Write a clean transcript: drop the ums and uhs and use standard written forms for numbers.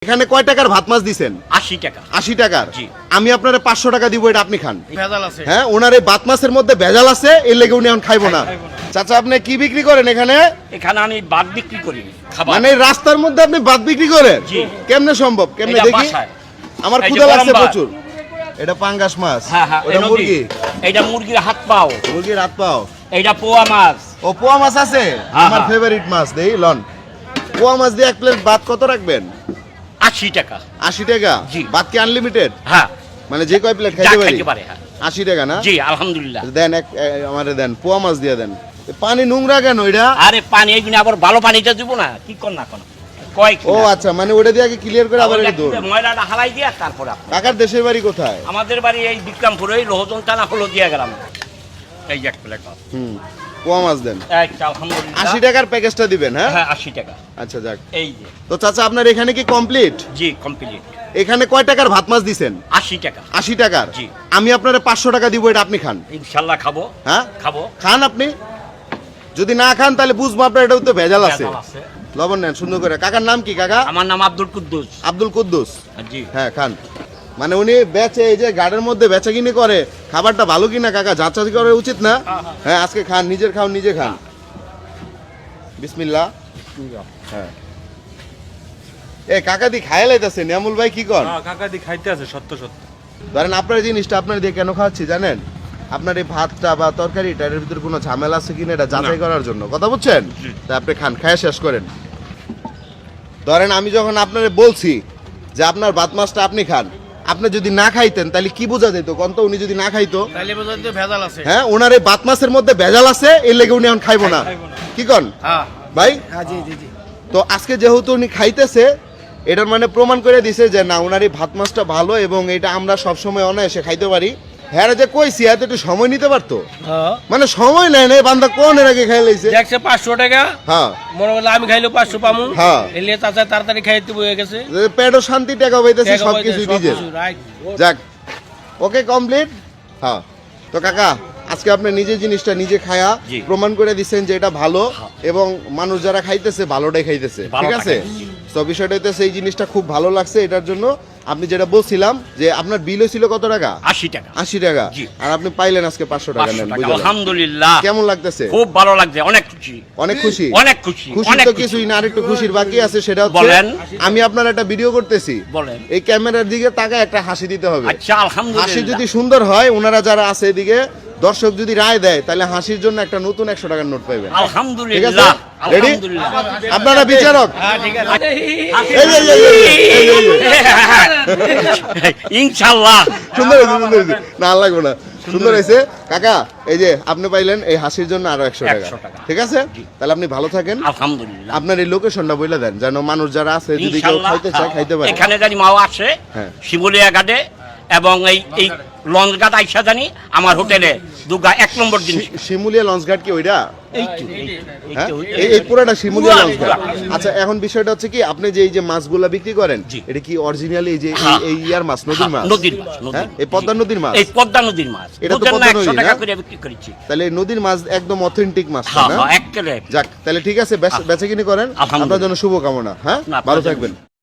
এখানে কয় টাকার ভাত মাছ দিছেন? 80 টাকা। 80 টাকার। জি। আমি আপনারে 500 টাকা দিব, এটা আপনি খান। ভেজাল আছে। হ্যাঁ, ওনার এই ভাত মাছের মধ্যে ভেজাল আছে, এর লেগে উনি এখন খাইবো না। চাচা, আপনি কি বিক্রি করেন এখানে? এখানে আমি ভাত বিক্রি করি, খাবার। মানে রাস্তার মধ্যে আপনি ভাত বিক্রি করেন? জি। কেমনে সম্ভব? কেমনে এটা দেখি? বাসায়। আমার এই যে ক্ষুধা লাগছে গরম ভাত। প্রচুর। এটা পাঙ্গাস মাছ। হ্যাঁ হ্যাঁ, ওটা মুরগি। এটা মুরগির হাত পাও। মুরগির হাত পাও। এটা পোয়া মাছ। ও, পোয়া মাছ আছে? হ্যাঁ, আমার হ্যাঁ। ফেভারিট মাছ। দেই লন। পোয়া মাছ দিয়ে এক প্লেট ভাত কত রাখবেন? 80 টাকা। 80 টাকা? জি। ভাত কি আনলিমিটেড? হ্যাঁ, মানে যে কয় প্লেট যা খাইতে পারি? খাইতে পারে, হ্যাঁ। 80 টাকা না? জি, আলহামদুলিল্লাহ। দেন আমারে দেন, পোয়া মাছ দিয়ে দেন। পানি নোংরা কেন এটা? আরে পানি এইগুলো আবার ভালো পানিটা দিব না, কি কর না কোন কয় কি ও আচ্ছা, মানে ওটা দিয়ে আগে ক্লিয়ার করে আবার এটা দৌড়। ময়লাটা হালাই দিয়া তারপর আপনি। কাকার দেশের বাড়ি কোথায়? আমাদের বাড়ি এই বিক্রমপুরে, এই লোহজন টানা হলো দিয়া গেলাম। এই যে এক প্লেট। হুম, পোয়া মাছ দেন। আচ্ছা, আলহামদুলিল্লাহ। 80 টাকার প্যাকেজটা দিবেন, হ্যাঁ? হ্যাঁ, 80 টাকা। আচ্ছা, যাক। এই যে। তো চাচা, আপনার এখানে কি কমপ্লিট? জি, কমপ্লিট। এখানে কয় টাকার ভাত মাছ দিছেন? 80 টাকা। 80 টাকার। জি। আমি আপনারে 500 টাকা দিব, এটা আপনি খান। ইনশাআল্লাহ খাবো। হ্যাঁ, খাবো। খান আপনি। যদি না খান তাহলে বুঝবো আপনার এটা তো ভেজাল আছে। ভেজাল আছে। লবণ নেন সুন্দর করে। কাকার নাম কি কাকা? আমার নাম আব্দুল কুদ্দুস। আব্দুল কুদ্দুস। জি। হ্যাঁ, খান। মানে উনি বেচে, এই যে গার্ডের মধ্যে বেচা কিনি করে, খাবারটা ভালো কিনা কাকা যাচাই করা উচিত না? হ্যাঁ, আজকে খান, নিজের খাও, নিজে খান। বিসমিল্লাহ। হ্যাঁ। এ কাকা দি খাইয়া লাইতাছে, নিয়ামুল ভাই কি কর? কাকা দি খাইতে আছে সত্য সত্য। ধরেন আপনার এই জিনিসটা আপনার দিয়ে কেন খাওয়াচ্ছি জানেন? আপনার এই ভাতটা বা তরকারিটা এর ভিতরে কোনো ঝামেলা আছে কিনা এটা যাচাই করার জন্য। কথা বুঝছেন? তা আপনি খান, খাইয়া শেষ করেন। ধরেন আমি যখন আপনারে বলছি যে আপনার ভাত মাছটা আপনি খান, আপনি যদি না খাইতেন তাহলে কি বোঝা যেত? কোন তো উনি যদি না খাইতো? তাইলে বোঝাতে ভেজাল আছে। হ্যাঁ, ওনার এই ভাত মাছের মধ্যে ভেজাল আছে, এর লেগে উনি এখন খাইবো না। কি কন হ্যাঁ ভাই? হ্যাঁ, জি জি জি। তো আজকে যেহেতু উনি খাইতেছে, এটার মানে প্রমাণ করে দিছে যে না, ওনার এই ভাত মাছটা ভালো এবং এটা আমরা সবসময় অনায়াসে খাইতে পারি। হ্যাঁ, যে কইছি এত একটু সময় নিতে পারতো, মানে সময় নেয় না। বান্দা কোন এর আগে খাই লাইছে। দেখছে 500 টাকা, হ্যাঁ মনে করলে আমি খাইলো 500 পামু। হ্যাঁ। এলে চাচা তাড়াতাড়ি খাইতে বয়ে গেছে। পেটও শান্তি, টাকা পাইতেছে, সবকিছু নিজের। রাইট। যাক, ওকে, কমপ্লিট। হ্যাঁ, তো কাকা আজকে আপনি নিজে জিনিসটা নিজে খায়া জি। প্রমাণ করে দিচ্ছেন যে এটা ভালো এবং মানুষ যারা খাইতেছে ভালোটাই খাইতেছে। ভালো ঠিক আছে? তো বিষয়টা হইতেছে এই জিনিসটা খুব ভালো লাগছে। এটার জন্য আপনি যেটা বলছিলাম যে আপনার বিল হয়েছিল কত টাকা? 80 টাকা। 80 টাকা। জি। আর আপনি পাইলেন আজকে 500 টাকা। 500 নেন, টাকা। বুঝলেন? আলহামদুলিল্লাহ। কেমন লাগতেছে? খুব ভালো লাগছে, অনেক খুশি। অনেক খুশি? অনেক খুশি। খুশি অনেক তো খুশি। কিছুই না, আরেকটু খুশির বাকি আছে। সেটা হচ্ছে বলেন। আমি আপনার একটা ভিডিও করতেছি, বলেন। এই ক্যামেরার দিকে তাকায় একটা হাসি দিতে হবে। আচ্ছা, আলহামদুলিল্লাহ। হাসি যদি সুন্দর হয়, ওনারা যারা আছে এদিকে দর্শক যদি রায় দেয়, তাহলে হাসির জন্য একটা নতুন 100 টাকার নোট পাইবেন। ঠিক আছে? আলহামদুলিল্লাহ। রেডি? আলহামদুলিল্লাহ। আপনারা বিচারক। হ্যাঁ, ঠিক আছে। এই যে, এই যে। ইনশাআল্লাহ। সুন্দর হয়েছে, সুন্দর হয়েছে। না, আর লাগবে না। সুন্দর হয়েছে কাকা। এই যে আপনি পাইলেন এই হাসির জন্য আরো 100 টাকা। 100 টাকা। ঠিক আছে? তাহলে আপনি ভালো থাকেন। আলহামদুলিল্লাহ। আপনার এই লোকেশনটা বলে দেন, যেন মানুষ যারা আছে যদি কেউ ইনশাআল্লাহ। খাইতে চায় খাইতে পারে। এখানে জানি মাও আসে, হ্যাঁ। শিমুলিয়া ঘাটে, এবং এই লঞ্চ ঘাট আইসা জানি আমার হোটেলে দুগা 1 নম্বর জিনিস। শিমুলিয়া লঞ্চ ঘাট কি ওইটা? হ্যাঁ, এই এই পুরোটা শিমুলিয়া লঞ্চ ঘাট। পুরা। আচ্ছা, এখন বিষয়টা হচ্ছে কি, আপনি যে এই যে মাছগুলা বিক্রি করেন, জি। এটা কি অরিজিনালি এই যে হ্যাঁ। এই ইয়ার মাছ, নদীর মাছ? নদীর মাছ। হ্যাঁ, এই পদ্মা নদীর মাছ? এই পদ্মা নদীর মাছ। এটা তো বুঝলেন না, পদ্মা নদী, 100 টাকা না? করে বিক্রি করেছি। তাহলে এই নদীর মাছ একদম অথেন্টিক মাছ, হ্যাঁ না? হ্যাঁ, একেবারে। যাক, তাহলে ঠিক আছে, বেচা কিনি করেন। আলহামদুলিল্লাহ। আপনার জন্য শুভকামনা। হ্যাঁ, না, ভালো আপনার জন্য। থাকবেন।